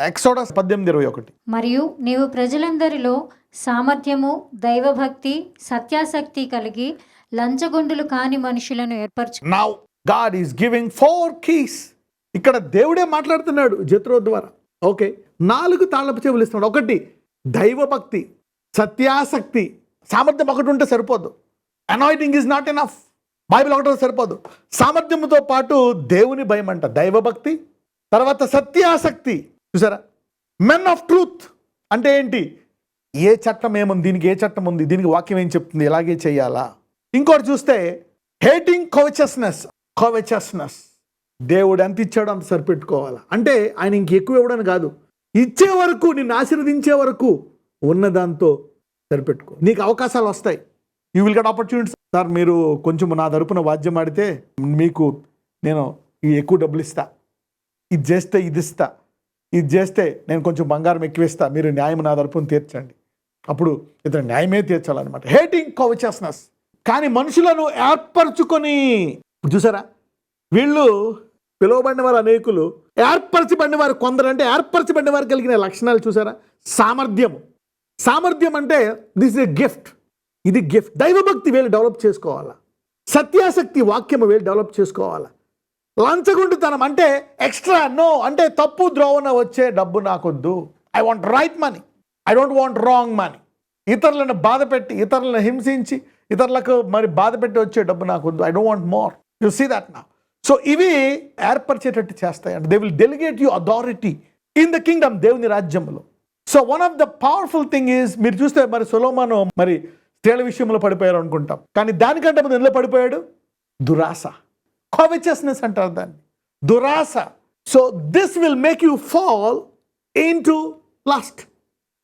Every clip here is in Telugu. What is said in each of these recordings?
ఎక్సోడస్ 18:21. మరియు నీవు ప్రజలందరిలో సామర్థ్యము, దైవభక్తి, సత్యాసక్తి కలిగి లంచగొండులు కాని మనుషులను ఏర్పరచు. Now God is giving 4 keys. ఇక్కడ దేవుడే మాట్లాడుతున్నాడు జెత్రో ద్వారా. ఓకే, 4 తాళపు చెవులు ఇస్తున్నాడు. ఒకటి దైవభక్తి, సత్యాసక్తి. సామర్థ్యం ఒకటి ఉంటే సరిపోదు. Anointing is not enough. Bible ఒకటి సరిపోదు. సామర్థ్యంతో పాటు దేవుని భయం అంట, దైవభక్తి, తర్వాత సత్యాసక్తి. చూసారా? మెన్ ఆఫ్ ట్రూత్ అంటే ఏంటి? ఏ చట్టం ఏముంది, దీనికి ఏ చట్టం ఉంది, దీనికి వాక్యం ఏం చెప్తుంది, ఇలాగే చేయాలా. ఇంకోటి చూస్తే హేటింగ్ కోవెచస్నెస్. దేవుడు ఎంత ఇచ్చాడో అంత సరిపెట్టుకోవాలా. అంటే ఆయన ఇంకెక్కువ ఇవ్వడం కాదు, ఇచ్చే వరకు, నిన్ను ఆశీర్వదించే వరకు ఉన్నదాంతో సరిపెట్టుకో. నీకు అవకాశాలు వస్తాయి. You will get opportunities. Sir మీరు కొంచెం నా తరపున వాద్యం ఆడితే మీకు నేను ఎక్కువ డబ్బులు ఇస్తా, ఇది చేస్తే ఇది ఇస్తా, ఇది చేస్తే నేను కొంచెం బంగారం ఎక్కువిస్తా, మీరు న్యాయం నా తరపున తీర్చండి. అప్పుడు ఇతను న్యాయమే తీర్చాలన్నమాట. హేటింగ్ కోవెచస్నెస్. కానీ మనుషులను ఏర్పరచుకొని, చూసారా, వీళ్ళు పిలువబడిన వారు అనేకులు, ఏర్పరచబడిన వారు కొందరు. అంటే ఏర్పరచబడిన వారు కలిగిన లక్షణాలు చూసారా? సామర్థ్యం అంటే దిస్ ఇస్ ఎ గిఫ్ట్. ఇది గిఫ్ట్. దైవభక్తి వీళ్ళు డెవలప్ చేసుకోవాలా. సత్యాసక్తి, వాక్యము వీళ్ళు డెవలప్ చేసుకోవాలా. లంచగొండుతనం అంటే ఎక్స్ట్రా, నో అంటే తప్పు ద్రోవన వచ్చే డబ్బు నాకొద్దు. I want right money, I don't want wrong money. ఇతరులను బాధ పెట్టి, ఇతరులను హింసించి, ఇతరులకు మరి బాధ పెట్టి వచ్చే డబ్బు నాకొద్దు. I don't want more. You see that now. So ఇవి ఏర్పరిచేటట్టు చేస్తాయి. అంటే they will delegate you authority in the kingdom, దేవుని రాజ్యంలో. So one of the powerful thing is, మీరు చూస్తే మరి సొలొమోను మరి స్త్రీల విషయంలో పడిపోయారు అనుకుంటాం, కానీ దానికంటే ముందు ఎందులో పడిపోయాడు? దురాశ, కోవెచస్నెస్ అంటారు దాన్ని, దురాశ. So this will make you fall into lust.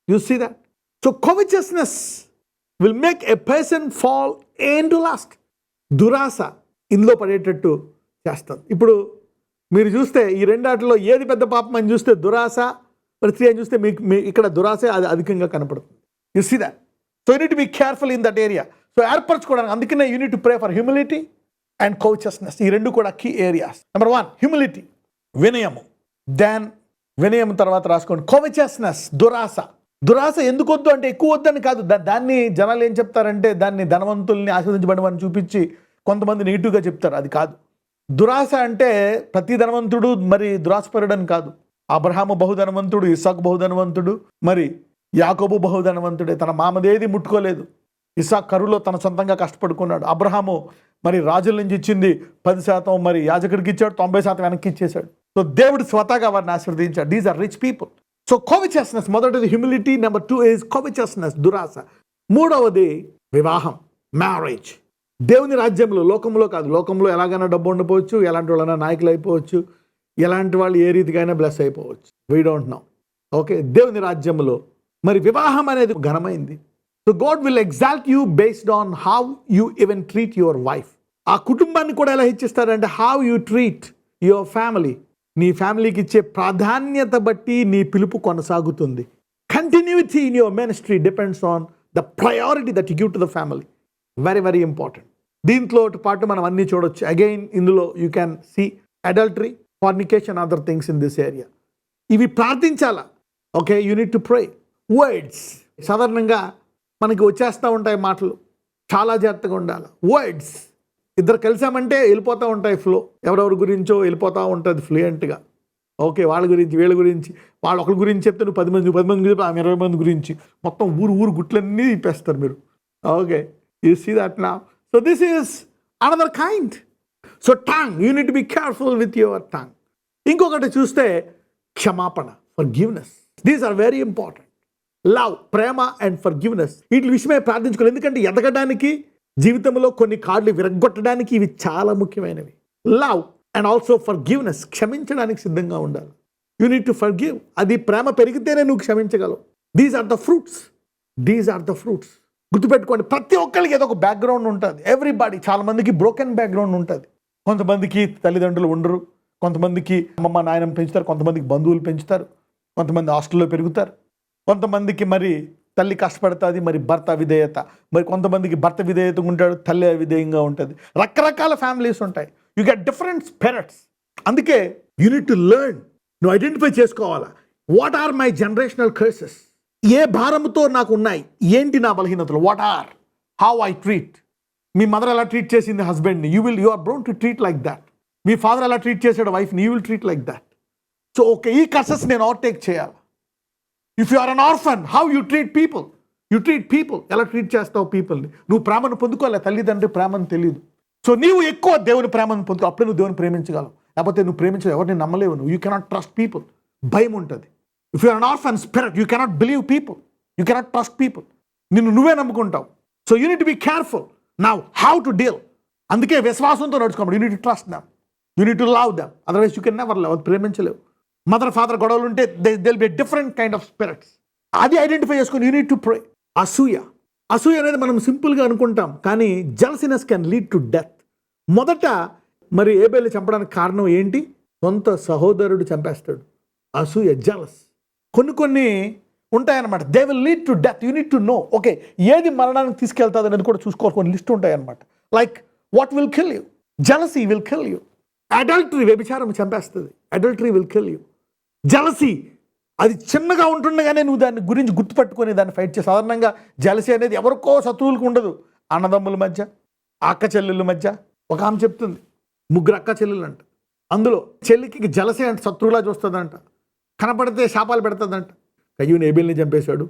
You see that? So covetousness will make a person fall into lust. దురాశ ఇందులో పడేటట్టు చేస్తుంది. ఇప్పుడు మీరు చూస్తే ఈ రెండాటిలో ఏది పెద్ద పాపం అని చూస్తే దురాశ, మరి స్త్రీ అని చూస్తే మీకు ఇక్కడ దురాశ అది అధికంగా కనపడుతుంది. You see that? So you need to be careful in that area. So ఏర్పరచుకోవడానికి అందుకనే you need to pray for humility and covetousness. ఈ రెండు కూడా కీ ఏరియాస్. నెంబర్ 1 హ్యూమిలిటీ, వినయము. దెన్ వినయం తర్వాత రాసుకోండి కోవెచస్నెస్, దురాశ ఎందుకు వద్దు అంటే ఎక్కువ వద్దని కాదు. దాన్ని జనాలు ఏం చెప్తారంటే దాన్ని ధనవంతుల్ని ఆశీర్వదించబడమని చూపించి కొంతమంది నెగిటివ్గా చెప్తారు. అది కాదు. దురాశ అంటే ప్రతి ధనవంతుడు మరి దురాశపరుడని కాదు. అబ్రహాము బహుధనవంతుడు, ఇస్సాకు బహుధనవంతుడు, మరి యాకోబు బహుధనవంతుడే. తన మామదేది ముట్టుకోలేదు. ఇస్సాకు కరువులో తన సొంతంగా కష్టపడుకున్నాడు. అబ్రహాము మరి రాజుల నుంచి ఇచ్చింది 10%, మరి యాజకుడికి ఇచ్చాడు, 90% వెనక్కి ఇచ్చేశాడు. సో దేవుడు స్వతహాగా వారిని ఆశీర్వదించాడు. These are rich people. So covetousness, మొదటిది హ్యూమిలిటీ. నెంబర్ 2 ఈజ్ కోవెచస్నెస్, దురాశ. మూడవది వివాహం, మ్యారేజ్. దేవుని రాజ్యంలో, లోకంలో కాదు. లోకంలో ఎలాగైనా డబ్బు ఉండకపోవచ్చు, ఎలాంటి వాళ్ళైనా నాయకులు అయిపోవచ్చు, ఎలాంటి వాళ్ళు ఏ రీతికైనా బ్లెస్ అయిపోవచ్చు. We don't know. ఓకే, దేవుని రాజ్యంలో మరి వివాహం అనేది ఘనమైంది. So God will exalt you based on how you even treat your wife. ఆ కుటుంబాన్ని కూడా ఎలా హెచ్చిస్తారంటే how you treat your family. నీ ఫ్యామిలీకి ఇచ్చే ప్రాధాన్యత బట్టి నీ పిలుపు కొనసాగుతుంది. Continuity in your ministry depends on the priority that you give to the family. Very very important. దీంట్లో పాటు మనం అన్నీ చూడొచ్చు. అగైన్ ఇందులో you can see adultery, fornication, other things in this area. ఇవి ప్రార్థించాలా. Okay, you need to pray. Words సాధారణంగా మనకి వచ్చేస్తూ ఉంటాయి మాటలు, చాలా జాగ్రత్తగా ఉండాలి. వర్డ్స్ ఇద్దరు కలిసామంటే వెళ్ళిపోతూ ఉంటాయి ఫ్లో, ఎవరెవరి గురించో వెళ్ళిపోతూ ఉంటుంది ఫ్లూయెంట్గా. ఓకే, వాళ్ళ గురించి వీళ్ళ గురించి, వాళ్ళు ఒకరి గురించి చెప్తే నువ్వు 10 మంది గురించి, ఆమె 20 మంది గురించి, మొత్తం ఊరు గుట్లన్నీ ఇప్పేస్తారు మీరు. Okay, you see that now. So this is another kind. So tongue, you need to be careful with your tongue. ఇంకొకటి చూస్తే క్షమాపణ, forgiveness. These are very important. Love, ప్రేమ అండ్ ఫర్గివ్నెస్. వీటి విషయమే ప్రార్థించుకోవాలి. ఎందుకంటే ఎదగడానికి, జీవితంలో కొన్ని కార్డులు విరగొట్టడానికి ఇవి చాలా ముఖ్యమైనవి. Love and also forgiveness. క్షమించడానికి సిద్ధంగా ఉండాలి. You need to forgive. అది ప్రేమ పెరిగితేనే నువ్వు క్షమించగలవు. These are the fruits. గుర్తుపెట్టుకోండి, ప్రతి ఒక్కరికి ఏదో ఒక బ్యాక్గ్రౌండ్ ఉంటుంది. ఎవ్రీబడి. చాలా మందికి బ్రోకెన్ బ్యాక్గ్రౌండ్ ఉంటుంది. కొంతమందికి తల్లిదండ్రులు ఉండరు, కొంతమందికి అమ్మమ్మ నాయనమ్మ పెంచుతారు, కొంతమందికి బంధువులు పెంచుతారు, కొంతమంది హాస్టల్లో పెరుగుతారు, కొంతమందికి మరి తల్లి కష్టపడుతుంది, మరి భర్త విధేయత, మరి కొంతమందికి భర్త విధేయతగా ఉంటాడు, తల్లి అవిధేయంగా ఉంటుంది. రకరకాల ఫ్యామిలీస్ ఉంటాయి. You get different spirits. అందుకే యూ నీడ్ టు లెర్న్. నువ్వు ఐడెంటిఫై చేసుకోవాలా, what are my generational curses? ఏ భారముతో నాకు ఉన్నాయి? ఏంటి నా బలహీనతలు? What are? How I treat? మీ మదర్ ఎలా ట్రీట్ చేసింది హస్బెండ్ని, you are born to treat like that. మీ ఫాదర్ ఎలా ట్రీట్ చేశాడు వైఫ్ని, you will treat like that. So okay, ఈ కర్సెస్ నేను ఓవర్టేక్ చేయాలి. If you are an orphan, how you treat people? You treat people, ఎలా ట్రీట్ చేస్తావు పీపుల్ని? నువ్వు ప్రేమను పొందుకోలే, తల్లిదండ్రి ప్రేమను తెలియదు. సో నీవు ఎక్కువ దేవుని ప్రేమను పొందుకో, అప్పుడే నువ్వు దేవుని ప్రేమించగలవు. లేకపోతే నువ్వు ప్రేమించలేవు, ఎవరిని నమ్మలేవు నువ్వు. యూ కెనాట్ ట్రస్ట్ పీపుల్, భయం ఉంటుంది. If you are an orphan spirit, you cannot believe people, you cannot trust people. నిన్ను నువ్వే నమ్ముకుంటావు. So you need to be careful now how to deal. అందుకే విశ్వాసంతో నడుచుకోవాలి. You need to trust them, you need to love them, otherwise you can never love. అది ప్రేమించలేవు. మదర్ ఫాదర్ గొడవలు ఉంటే there'll be different kind of spirits. అది ఐడెంటిఫై చేసుకొని యూ నీట్ టు ప్రే. అసూయ అనేది మనం సింపుల్గా అనుకుంటాం, కానీ జెలసీనెస్ కెన్ లీడ్ టు డెత్. మొదట మరి ఏబేలు చంపడానికి కారణం ఏంటి? సొంత సహోదరుడు చంపేస్తాడు. అసూయ, జెలస్. కొన్ని ఉంటాయన్నమాట. They will lead to death. You need to know, okay, ఏది మరణానికి తీసుకెళ్తుంది అనేది కూడా చూసుకోవాలి. కొన్ని లిస్ట్ ఉంటాయన్నమాట. Like what will kill you? Jealousy will kill you. Adultery, వ్యభిచారం చంపేస్తుంది. Adultery will kill you. Jealousy అది చిన్నగా ఉంటుండగానే నువ్వు దాని గురించి గుర్తుపట్టుకొని దాన్ని ఫైట్ చేసి. సాధారణంగా జెలసీ అనేది ఎవరికో శత్రువులకు ఉండదు. అన్నదమ్ముల మధ్య, అక్క చెల్లెళ్ళ మధ్య. ఒక ఆమె చెప్తుంది, 3 అక్క చెల్లెళ్ళు అంట. అందులో చెల్లికి జెలసీ అంటే శత్రువులా చూస్తుందంట. కనపడితే శాపాలు పెడుతుందంట. కయ్యూని ఏబేల్ని చంపేశాడు.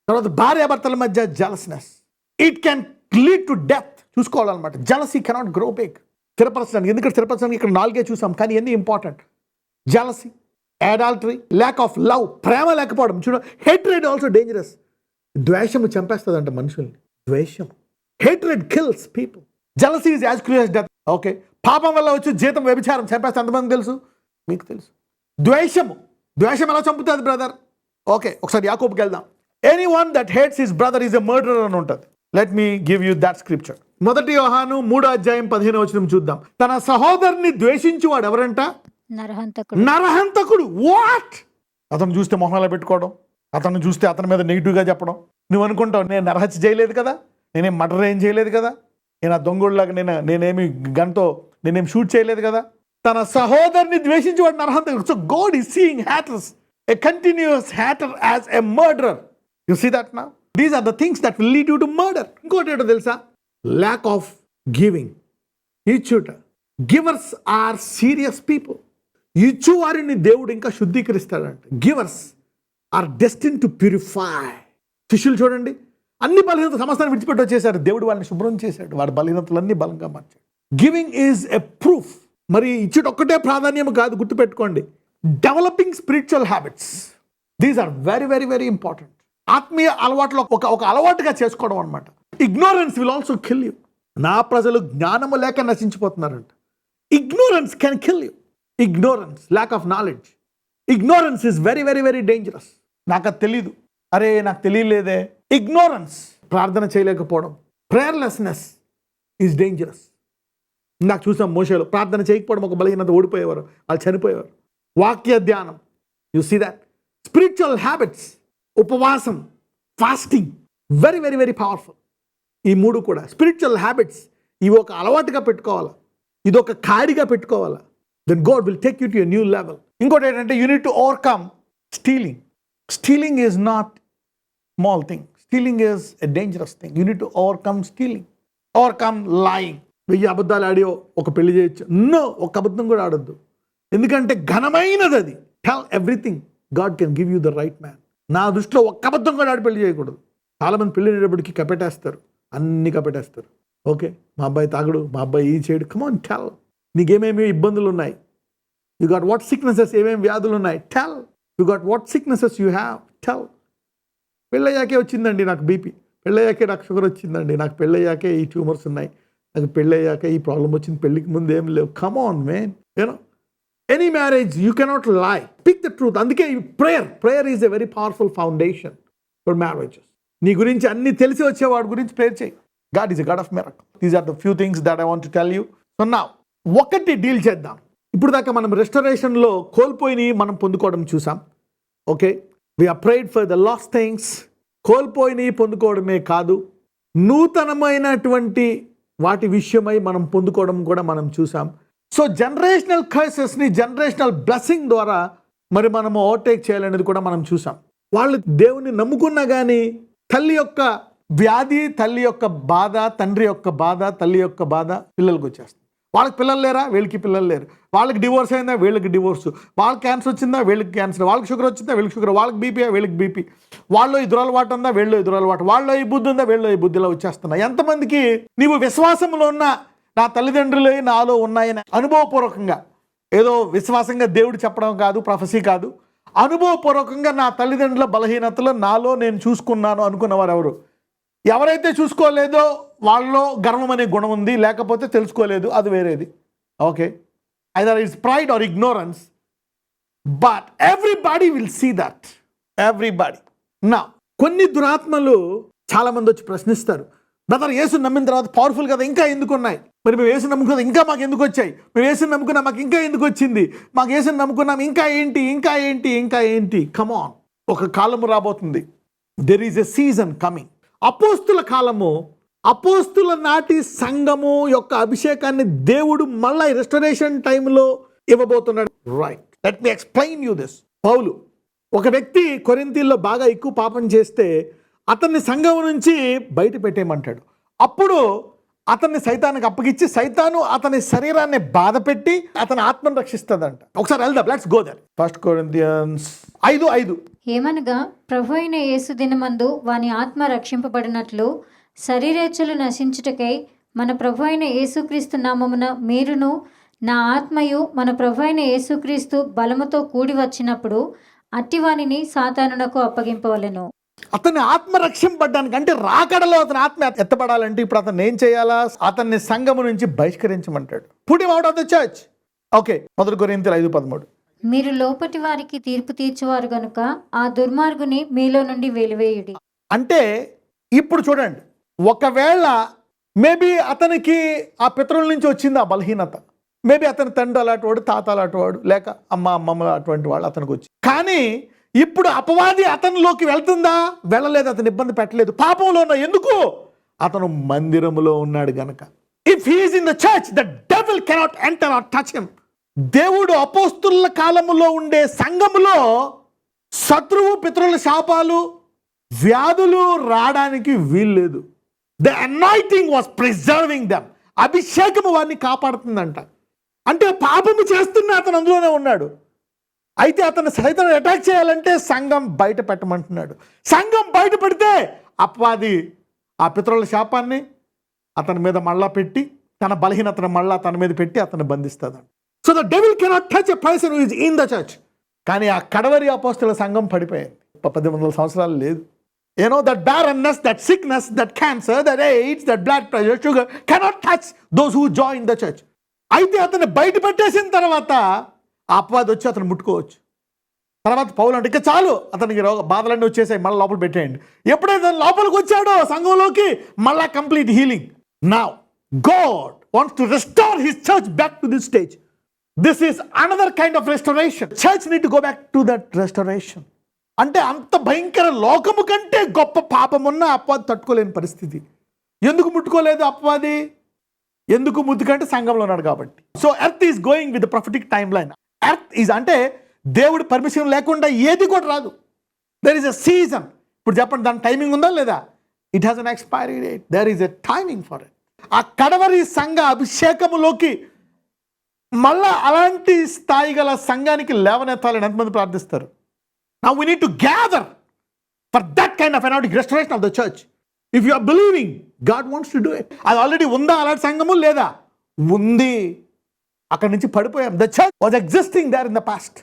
తర్వాత భార్యాభర్తల మధ్య jealousness, it can lead to death. చూసుకోవాలన్నమాట. Jealousy cannot grow big. స్థిరపరచడానికి, ఎందుకంటే స్థిరపరచడానికి ఇక్కడ 4 చూసాం, కానీ ఎన్ని important. Jealousy, adultery, lack of love, ప్రేమ లేకపోవడం. చూడ, హేట్రెడ్ ఆల్సో డేంజరస్. ద్వేషము చంపేస్తుందంట మనుషుల్ని. ద్వేషం, hatred kills people. Jealousy is as cruel as death. Okay, పాపం వల్ల వచ్చి జీతం వ్యభిచారం చంపేస్తే ఎంతమంది తెలుసు? మీకు తెలుసు. ద్వేషం ఎలా చంపుతుంది బ్రదర్? ఓకే, ఒకసారి యాకోబుకి వెళ్దాం. Anyone that hates his brother is a murderer అని ఉంటుంది. Let me give you that scripture. 1 యోహాను 3:15 చూద్దాం. తన సహోదరుని ద్వేషించువాడు ఎవరంట? నరహంతకుడు. వాట్? అతను చూస్తే మొహంలో పెట్టుకోవడం, అతను చూస్తే అతని మీద నెగిటివ్గా చెప్పడం. నువ్వు అనుకుంటావు, నేను నరహత్య చేయలేదు కదా, నేనేం మర్డర్ ఏం చేయలేదు కదా, నేను ఆ దొంగోళ్ళలాగా నేనేమి గన్తో నేనేం షూట్ చేయలేదు కదా. తన సహోదరుని ద్వేషించేవాడు నరహంతకుడు. So God is seeing haters, a continuous hater as a murderer. You see that now? These are the things that will lead you to murder. ఇంకోటి ఏంటో తెలుసా? lack of giving. ఇచ్చుట. Givers are serious people. ఇచ్చువారిని దేవుడు ఇంకా శుద్ధీకరిస్తాడంట. Givers are destined to purify. శిష్యులు చూడండి, అన్ని బలహీనత సమస్తాన్ని విడిచిపెట్టి వచ్చేసారు. దేవుడు వాళ్ళని శుభ్రం చేశాడు, వారి బలహీనతలన్నీ బలంగా మార్చాడు. Giving is a proof. మరి ఇచ్చుట ఒక్కటే ప్రాధాన్యం కాదు, గుర్తుపెట్టుకోండి. Developing spiritual habits, these are very very very important. ఆత్మీయ అలవాట్లో ఒక అలవాటుగా చేసుకోవడం అనమాట. Ignorance will also kill you. నా ప్రజలు జ్ఞానము లేక నశించిపోతున్నారంట. Ignorance can kill you. Ignorance, lack of knowledge. Ignorance is very very very dangerous. నాకు అది తెలీదు, అరే నాకు తెలియలేదే. ఇగ్నోరెన్స్, ప్రార్థన చేయలేకపోవడం. Prayerlessness is dangerous. నాకు చూసాం మోషేలో ప్రార్థన చేయకపోవడం ఒక బలహీనత, ఓడిపోయేవారు, వాళ్ళు చనిపోయేవారు. వాక్య ధ్యానం, you see that. Spiritual habits, ఉపవాసం, fasting, very very very powerful. ఈ 3 కూడా స్పిరిచువల్ హ్యాబిట్స్. ఇవి ఒక అలవాటుగా పెట్టుకోవాలా, ఇది ఒక కాడిగా పెట్టుకోవాలా. Then God will take you to a new level. ఇంకోటి ఏంటంటే, you need to overcome stealing. Stealing is not small thing. Stealing is a dangerous thing. You need to overcome stealing. Overcome lying. 1000 అబద్ధాలు ఆడి ఒక పెళ్లి చేయొచ్చు. నో, ఒక అబద్ధం కూడా ఆడొద్దు. ఎందుకంటే ఘనమైనది అది. Tell everything. God can give you the right man. నా దృష్టిలో ఒక్క అబద్ధం కూడా ఆడి పెళ్లి చేయకూడదు. చాలామంది పెళ్లి అయ్యేటప్పటికి కపెట్టేస్తారు, అన్ని కపెట్టేస్తారు. ఓకే, మా అబ్బాయి తాగుడు, మా అబ్బాయి ఈ చేయడు. కమాన్, టెల్. నీకేమేమి ఇబ్బందులు ఉన్నాయి, యూ గాట్ వాట్ సిక్నెసెస్, ఏమేమి వ్యాధులు ఉన్నాయి, tell. You got what sicknesses you have, tell. పెళ్ళయ్యాకే వచ్చిందండి నాకు బీపీ, పెళ్ళయ్యాకే నాకు షుగర్ వచ్చిందండి, నాకు పెళ్ళయ్యాకే ఈ ట్యూమర్స్ ఉన్నాయి, నాకు పెళ్ళయ్యాక ఈ ప్రాబ్లం వచ్చింది, పెళ్ళికి ముందు ఏం లేవు. Come on man, you know. Any marriage you cannot lie, speak the truth. అందుకే prayer is a very powerful foundation for marriages. నీ గురించి అన్ని తెలిసి వచ్చేవాడి గురించి ప్రేయర్ చేయి. God is a God of miracle. These are the few things that I want to tell you. So now ఒకటి డీల్ చేద్దాం. ఇప్పుడు దాకా మనం రెస్టరేషన్లో కోల్పోయినవి మనం పొందుకోవడం చూసాం. Okay, we are prayed for the last things. కోల్పోయినవి పొందుకోవడమే కాదు, నూతనమైనటువంటి వాటి విషయమై మనం పొందుకోవడం కూడా మనం చూసాం. సో జనరేషనల్ కర్సెస్ని జనరేషనల్ బ్లెస్సింగ్ ద్వారా మరి మనము ఓవర్టేక్ చేయాలనేది కూడా మనం చూసాం. వాళ్ళు దేవుని నమ్ముకున్నా కానీ తల్లి యొక్క వ్యాధి, తల్లి యొక్క బాధ, తండ్రి యొక్క బాధ, తల్లి యొక్క బాధ పిల్లలకు వచ్చేస్తుంది. వాళ్ళకి పిల్లలు లేరా, వీళ్ళకి పిల్లలు లేరు. వాళ్ళకి డివోర్స్ అయిందా, వీళ్ళకి డివోర్స్. వాళ్ళకి క్యాన్సర్ వచ్చిందా, వీళ్ళకి క్యాన్సర్. వాళ్ళకి షుగర్ వచ్చిందా, వీళ్ళకి షుగర్. వాళ్ళకి బీపీ, వీళ్ళకి బీపీ. వాళ్ళు ఈ దురలవాటు ఉందా, వీళ్ళు ఈ దురలవాటు. వాళ్ళు ఈ బుద్ధి ఉందా, వీళ్ళు ఈ బుద్ధిలో వచ్చేస్తున్నాయి. ఎంతమందికి నీవు విశ్వాసంలో ఉన్న నా తల్లిదండ్రులే నాలో ఉన్నాయని అనుభవపూర్వకంగా, ఏదో విశ్వాసంగా దేవుడు చెప్పడం కాదు, ప్రొఫెసీ కాదు, అనుభవపూర్వకంగా నా తల్లిదండ్రుల బలహీనతలు నాలో నేను చూసుకున్నాను అనుకున్నవారు ఎవరు? ఎవరైతే చూసుకోలేదో వాళ్ళలో గర్వం అనే గుణం ఉంది, లేకపోతే తెలుసుకోలేదు, అది వేరేది. Okay, either it's pride or ignorance, but everybody will see that. Everybody. నా కొన్ని దురాత్మలు చాలా మంది వచ్చి ప్రశ్నిస్తారు, బ్రదర్ యేసు నమ్మిన తర్వాత పవర్ఫుల్ కదా, ఇంకా ఎందుకు ఉన్నాయి? మరి మేము యేసు నమ్ముకున్నాం, ఇంకా మాకు ఎందుకు వచ్చాయి? మేము యేసుని నమ్ముకున్నాం, మాకు ఇంకా ఎందుకు వచ్చింది? మాకు యేసుని నమ్ముకున్నాం, ఇంకా ఏంటి, ఇంకా ఏంటి, ఇంకా ఏంటి? కమాన్, ఒక కాలము రాబోతుంది. There is a season coming. అపోస్తుల కాలము, అపోస్తుల నాటి సంఘము యొక్క అభిషేకాన్ని దేవుడు మళ్ళీ రెస్టరేషన్ టైంలో ఇవ్వబోతున్నాడు. Right, let me explain you this. పౌలు, ఒక వ్యక్తి కొరింథీల్లో బాగా ఎక్కువ పాపం చేస్తే అతన్ని సంఘం నుంచి బయట పెట్టేయమంటాడు. అప్పుడు అతన్ని సైతానికి అప్పగిచ్చి సైతాను అతని శరీరాన్ని బాధ పెట్టి అతని ఆత్మను రక్షిస్తుందంట. ఒకసారి వెళ్దాం, లెట్స్ గో దేర్. 1 Corinthians 5:5. ఏమనగా ప్రభు అయిన యేసు దినమందు వాని ఆత్మ రక్షింపబడినట్లు శరీరేచ్ఛలు నశించుటకై మన ప్రభు అయిన యేసుక్రీస్తు నామమున మీరును నా ఆత్మయు మన ప్రభు అయిన యేసుక్రీస్తు బలముతో కూడి వచ్చినప్పుడు అట్టివానిని సాతానునకు అప్పగింపవలెను. అతని ఆత్మ రక్షింపబడ్డానికి, అంటే రాకడలో అతని ఆత్మ ఎత్తపడాలంటే ఇప్పుడు అతను ఏం చేయాలా? అతన్ని సంఘము నుంచి బహిష్కరించమంటాడు. Put him out of the church. Okay, 1 Corinthians 5:13. మీరు లోపటి వారికి తీర్పు తీర్చువారు గనుక ఆ దుర్మార్గుని మీలో నుండి వెలివేయుడి. అంటే ఇప్పుడు చూడండి, ఒకవేళ మేబీ అతనికి ఆ పితరుల నుంచి వచ్చింది ఆ బలహీనత, మేబీ అతని తండ్రి అలాంటి వాడు, తాత అలాంటి వాడు, లేక అమ్మమ్మ అటువంటి వాళ్ళు అతనికి వచ్చి, కానీ ఇప్పుడు అపవాది అతనిలోకి వెళ్తుందా? వెళ్ళలేదు, అతను ఇబ్బంది పెట్టలేదు. పాపంలో ఉన్న, ఎందుకు? అతను మందిరములో ఉన్నాడు గనక. If he is in the church, the devil cannot enter or touch him. దేవుడు అపోస్తుల కాలములో ఉండే సంఘములో శత్రువు, పితరుల శాపాలు, వ్యాధులు రావడానికి వీల్లేదు. The anointing was preserving them. అభిషేకము వారిని కాపాడుతుందంట. అంటే పాపము చేస్తున్న అతను అందులోనే ఉన్నాడు. అయితే అతను సైతం అటాక్ చేయాలంటే సంఘం బయట పెట్టమంటున్నాడు. సంఘం బయట పెడితే అపవాది ఆ పితరుల శాపాన్ని అతని మీద మళ్ళా పెట్టి, తన బలహీనతను మళ్ళా తన మీద పెట్టి అతను బంధిస్తాడు. So the devil cannot touch a person who is in the church. కానీ ఆ కడవరి అపోస్తుల సంఘం పడిపోయింది. 1800 సంవత్సరాలు లేదు. You know that barrenness, that sickness, that cancer, that AIDS, that blood pressure, sugar cannot touch those who join the church. అయితే అతన్ని బయట పెట్టేసిన తర్వాత ఆ అపవాది వచ్చి అతను ముట్టుకోవచ్చు. తర్వాత పౌలు అంటే ఇక చాలు, అతనికి బాధలన్నీ వచ్చేసాయి, మళ్ళీ లోపల పెట్టేయండి. ఎప్పుడైతే లోపలికి వచ్చాడో సంఘంలోకి, మళ్ళా complete healing. Now God wants to restore his church back to this stage. This is another kind of restoration. Church need to go back to that restoration. అంటే అంత భయంకర, లోకము కంటే గొప్ప పాపమున్న అపవాది తట్టుకోలేని పరిస్థితి. ఎందుకు ముట్టుకోలేదు అపవాది? ఎందుకు ముట్టుకంటే సంఘంలో ఉన్నాడు కాబట్టి. So earth is going with the prophetic time line. Earth is అంటే దేవుడి పర్మిషన్ లేకుండా ఏది కూడా రాదు. There is a season. ఇప్పుడు చెప్పండి, దాని టైమింగ్ ఉందా లేదా? It has an expiry date. There is a timing for it. ఆ కడవరి సంఘ అభిషేకములోకి మళ్ళా అలాంటి స్థాయి గల సంఘానికి లేవనెత్తాలని ఎంతమంది ప్రార్థిస్తారు? Now we need to gather for that kind of anointing, restoration of the church. If you are believing, God wants to do it. అది ఆల్రెడీ ఉందా అలాంటి సంఘము? లేదా? ఉంది. అక్కడి నుంచి పడిపోయాం. The church was existing there in the past.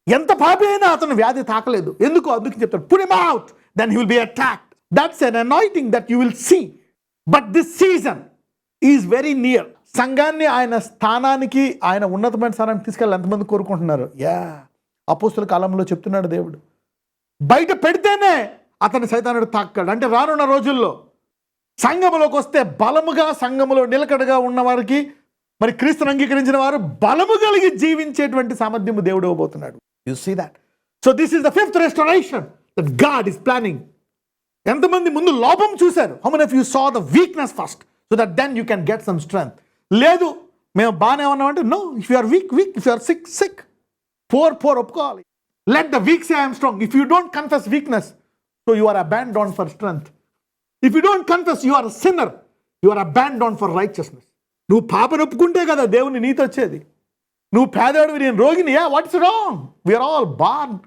ఎంత పాపి అయినా అతను వ్యాధి తాకలేదు. ఎందుకు? అందుకు చెప్తారు, put him out, then he will be attacked. That's an anointing that you will see. But this season is very near. సంఘాన్ని ఆయన స్థానానికి, ఆయన ఉన్నతమైన స్థానానికి తీసుకెళ్ళి ఎంతమంది కోరుకుంటున్నారు? అపోస్తుల కాలంలో చెప్తున్నాడు దేవుడు, బయట పెడితేనే అతని సైతానుడు తాకాడు. అంటే రానున్న రోజుల్లో సంఘములోకి వస్తే బలముగా, సంఘములో నిలకడగా ఉన్నవారికి, మరి క్రీస్తును అంగీకరించిన వారు బలము కలిగి జీవించేటువంటి సామర్థ్యము దేవుడు ఇవ్వబోతున్నాడు. You see that. So this is the 5th restoration that God is planning. ఎంతమంది ముందు లోపం చూశారు? How many of you saw the weakness first so that then you can get some strength? లేదు, మేము బాగానే ఉన్నామంటే, no. If you are weak, if you are sick, poor ఒప్పుకోవాలి. Let the weak say I am strong. If you don't confess weakness, so you are abandoned for strength. If you don't confess you are a sinner, you are abandoned for righteousness. నువ్వు పాపను ఒప్పుకుంటే కదా దేవుని నీతి వచ్చేది. నువ్వు పేదవాడివి, నేను రోగిని. What's wrong? We are all born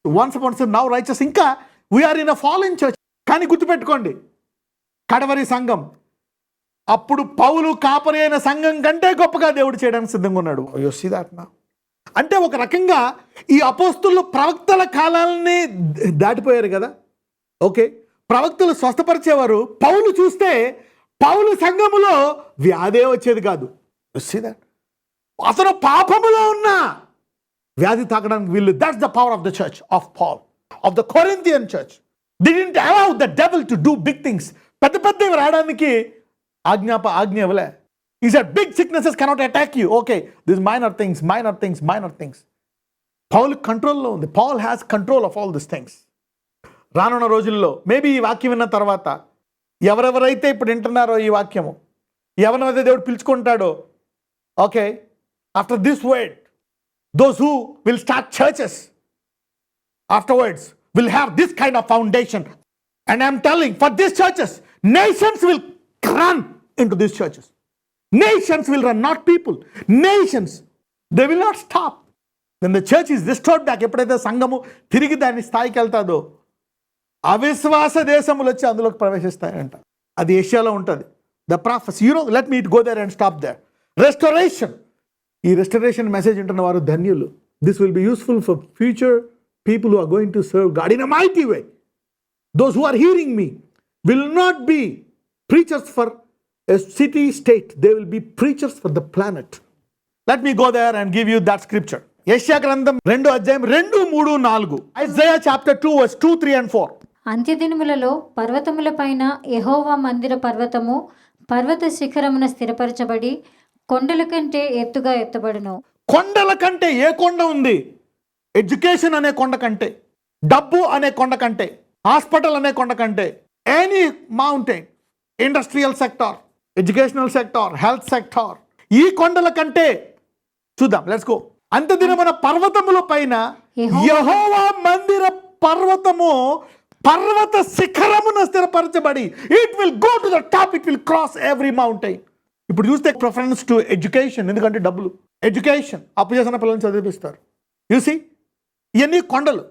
once upon some now righteous. ఇంకా we are in a fallen church. కానీ గుర్తుపెట్టుకోండి, కడవరి సంఘం అప్పుడు పౌలు కాపరి అయిన సంఘం కంటే గొప్పగా దేవుడు చేయడానికి సిద్ధంగా ఉన్నాడు. You see that now. అంటే ఒక రకంగా ఈ అపోస్తులు ప్రవక్తల కాలాలని దాటిపోయారు కదా. ఓకే, ప్రవక్తలు స్వస్థపరిచేవారు. పౌలు చూస్తే పౌలు సంఘములో వ్యాధే వచ్చేది కాదు. అతను పాపములో ఉన్న వ్యాధి తాకడానికి వీళ్ళు. That's the power of the church of Paul, of the Corinthian church. They didn't allow the devil to do big things. పెద్ద పెద్దవి రావడానికి ఆజ్ఞ ఇవ్వలే. He said big sicknesses cannot attack you. Okay, these minor things. Paul కంట్రోల్లో ఉంది. Paul has control of all these things. రానున్న రోజుల్లో మేబీ ఈ వాక్యం విన్న తర్వాత ఎవరెవరైతే ఇప్పుడు వింటున్నారో ఈ వాక్యము, ఎవరినైతే దేవుడు పిలుచుకుంటాడో, okay, after this word, those who will start churches afterwards will have this kind of foundation. And I'm telling, for these churches, nations will run into these churches. Nations will run, not people. Nations, they will not stop. When the church is restored back, ఎప్పుడైతే సంఘము తిరిగి దాని స్థాయికి వెళ్తాదో, అవిశ్వాస దేశములు వచ్చి అందులోకి ప్రవేశిస్తాయంట. అది ఏషియాలో ఉంటుంది. The prophecy, let me go there and stop there. Restoration. ఈ రెస్టోరేషన్ మెసేజ్ ఉంటున్న వారు ధన్యులు. This will be useful for future people who are going to serve God in a mighty way. Those who are hearing me will not be preachers for a city state, they will be preachers for the planet. Let me go there and give you that scripture. యెషయా గ్రంథం 2వ అధ్యాయం 2, 3, 4. Isaiah chapter 2 verse 2, 3 and 4. అంత్యదినములలో పర్వతముల పైన యెహోవా మందిర పర్వతము పర్వత శిఖరమున స్థిరపరచబడి కొండల కంటే ఎత్తుగా ఎత్తబడును. కొండల కంటే ఏ కొండ ఉంది? ఎడ్యుకేషన్ అనే కొండ కంటే, డబ్బు అనే కొండ కంటే, హాస్పిటల్ అనే కొండ కంటే, any mountain, industrial sector, educational sector, health sector, ఈ కొండల కంటే చూద్దాం. Let's go. అంత్యదినమున పర్వతముల పైన యెహోవా మందిర పర్వతము పర్వత శిఖరమున స్థిరపరచబడి, it will go to the top, it will cross every mountain. ఇప్పుడు చూస్తే ప్రిఫరెన్స్ టు ఎడ్యుకేషన్, ఎందుకంటే డబ్బులు. ఎడ్యుకేషన్ అప్పు చేసిన పిల్లల్ని చదివిస్తారు. యూసీ, ఇవన్నీ కొండలు.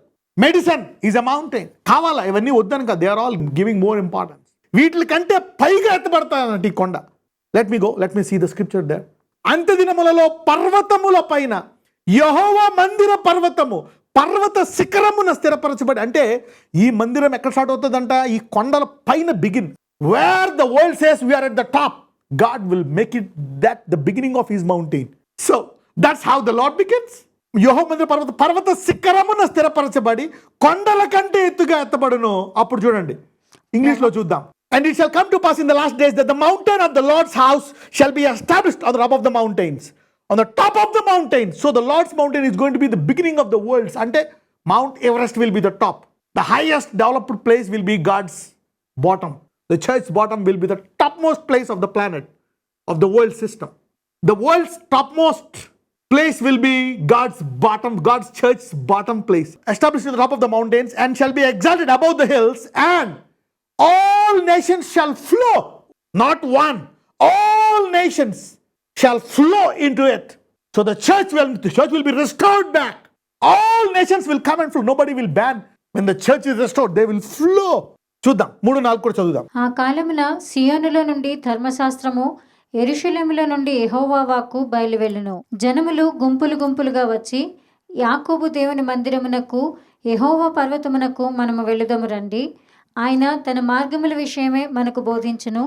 Medicine is a mountain. కావాలా? ఇవన్నీ వద్దని కాదు, they are all giving more importance. వీటి కంటే పైగా ఎత్తబడతానంట ఈ కొండ. Let me see the scripture there. అంత్యదినములలో పర్వతముల పైన యెహోవా మందిర పర్వతము పర్వత శిఖరమున స్థిరపరచబడి. అంటే ఈ మందిరం ఎక్కడ స్టార్ట్ అవుతుందంట? ఈ కొండల పైన begin. Where the world says we are at the top, God will make it that the beginning of his mountain. So that's how the Lord begins. యెహోవా మందిర పర్వత శిఖరమున స్థిరపరచబడి కొండల కంటే ఎత్తుగా ఎత్తబడును. అప్పుడు చూడండి, ఇంగ్లీష్ లో చూద్దాం. And it shall come to pass in the last days that the mountain of the Lord's house shall be established on the top of the mountains. On the top of the mountains. So the Lord's mountain is going to be the beginning of the world. Ante Mount Everest will be the top. The highest developed place will be God's bottom. The church's bottom will be the topmost place of the planet, of the world system. The world's topmost place will be God's bottom, God's church's bottom place. Established on the top of the mountains and shall be exalted above the hills, and all nations shall flow, not one, all nations shall flow into it. So the church will be restored back. All nations will come and flow. Nobody will ban. When the church is restored, they will flow. చూద్దాం, 3, 4 కూడా చదువుదాం. ఆ కాలమున సియోనులో నుండి ధర్మశాస్త్రము, యెరూషలేములో నుండి యెహోవా వాక్కు బయలువెళ్ళును. జనములు గుంపులు గుంపులుగా వచ్చి, యాకోబు దేవుని మందిరమునకు యెహోవా పర్వతమునకు మనము వెళ్ళుదము రండి. ఆయన తన మార్గముల విషయమే మనకు బోధించును,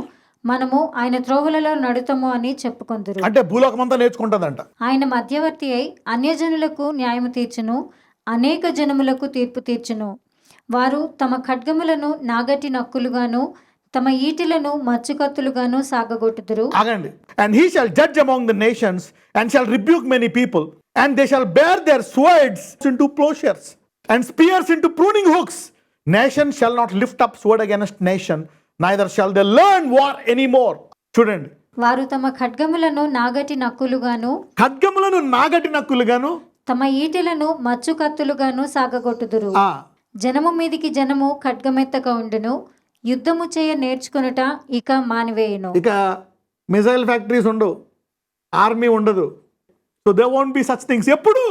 మనము ఆయన త్రోవలలో నడుతము అని చెప్పుకొందురు. అంటే భూలోకమంతా నేర్చుకుంటుందంట. ఆయన మధ్యవర్తి అయి అన్యజనులకు న్యాయము తీర్చును, అనేక జనములకు తీర్పు తీర్చును. వారు తమ ఖడ్గములను నాగటి నక్కులుగాను తమ ఈటెలను మచ్చుకత్తులుగాను సాగగొట్టుదురు. ఆగండి. And he shall judge among the nations and shall rebuke many people, and they shall bear their swords into plowshares and spears into pruning hooks. Nation shall not lift up sword against nation, neither shall they learn war anymore. చూడండి, వారు తమ ఖడ్గములను నాగటి నక్కులుగాను తమ ఈటెలను మచ్చు కత్తులుగాను సాగగొట్టుదురు. ఆ, జనము మీదికి జనము ఖడ్గమెత్తక ఉండును, యుద్ధము చేయ నేర్చుకొనుట ఇక మానివేయును. ఇక మిసైల్ ఫ్యాక్టరీస్ ఉండవు, ఆర్మీ ఉండదు. So they won't be such things. ఎప్పుడు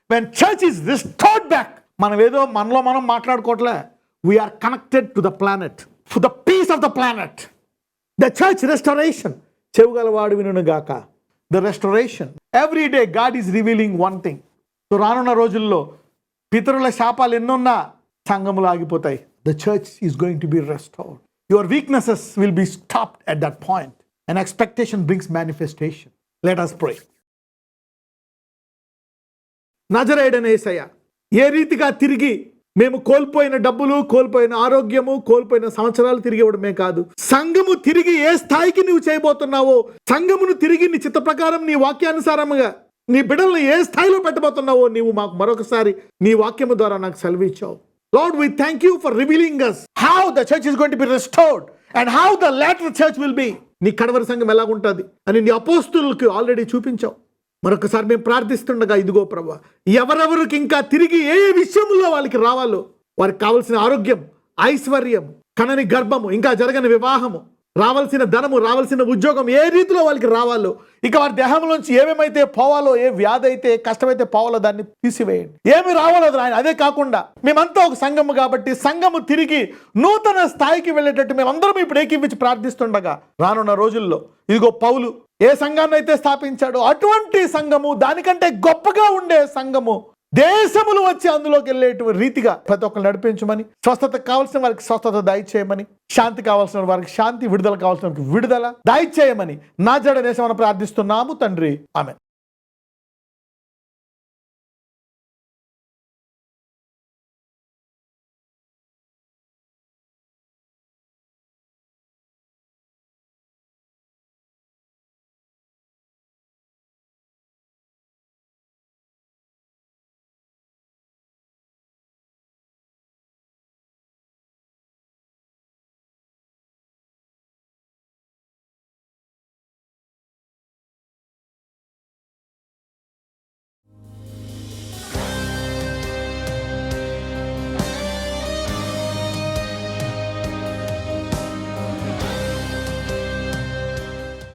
when church is restored back. మనం ఏదో మనలో మనం మాట్లాడుకోవట్లే. We are connected to the planet for the peace of the planet. The church restoration. చెవుగలవాడు వినును గాక. The restoration. Every day God is revealing one thing. So రానున్న రోజుల్లో పితరుల శాపాలు ఎన్నున్నా సంఘములు ఆగిపోతాయి. The church is going to be restored. Your weaknesses will be stopped at that point. And expectation brings manifestation. Let us pray. నజరేయుడైన యేసయ్య, ఏ రీతిగా తిరిగి మేము కోల్పోయిన డబ్బులు, కోల్పోయిన ఆరోగ్యము, కోల్పోయిన సంవత్సరాలు తిరిగి ఇవ్వడమే కాదు, సంఘము తిరిగి ఏ స్థాయికి నువ్వు చేయబోతున్నావో, సంఘమును తిరిగి నీ చిత్త ప్రకారం నీ వాక్యానుసారముగా నీ బిడ్డలను ఏ స్థాయిలో పెట్టబోతున్నావో నీవు మాకు మరొకసారి నీ వాక్యము ద్వారా నాకు సెలవిచ్చావు. Lord, we thank you for revealing us how the church is going to be restored and how the latter church will be. నీ కడవరి సంఘం ఎలాగుంటుంది అని నీ అపోస్తులకు ఆల్రెడీ చూపించావు. మరొకసారి మేము ప్రార్థిస్తుండగా, ఇదిగో ప్రభువా, ఎవరెవరికి ఇంకా తిరిగి ఏ ఏ విషయంలో వాళ్ళకి రావాలో, వారికి కావలసిన ఆరోగ్యం, ఐశ్వర్యం, కనని గర్భము, ఇంకా జరగని వివాహము, రావాల్సిన ధనము, రావాల్సిన ఉద్యోగం, ఏ రీతిలో వాళ్ళకి రావాలో, ఇక వారి దేహంలోంచి ఏమేమైతే పోవాలో, ఏ వ్యాధి అయితే, కష్టమైతే పోవాలో దాన్ని తీసివేయండి. ఏమి రావాలో ఆయన. అదే కాకుండా మేమంతా ఒక సంఘము కాబట్టి సంఘము తిరిగి నూతన స్థాయికి వెళ్ళేటట్టు మేమందరం ఇప్పుడు ఏకీవించి ప్రార్థిస్తుండగా, రానున్న రోజుల్లో ఇదిగో పౌలు ఏ సంఘాన్ని అయితే స్థాపించాడో అటువంటి సంఘము, దానికంటే గొప్పగా ఉండే సంఘము, దేశములు వచ్చి అందులోకి వెళ్ళేటువంటి రీతిగా ప్రతి ఒక్కరు నడిపించమని, స్వస్థత కావాల్సిన వారికి స్వస్థత దయచేయమని, శాంతి కావాల్సిన వారికి శాంతి, విడుదల కావాల్సిన వారికి విడుదల దయచేయమని నజరేయుడైన యేసునామమున ప్రార్థిస్తున్నాము తండ్రి. ఆమేన్.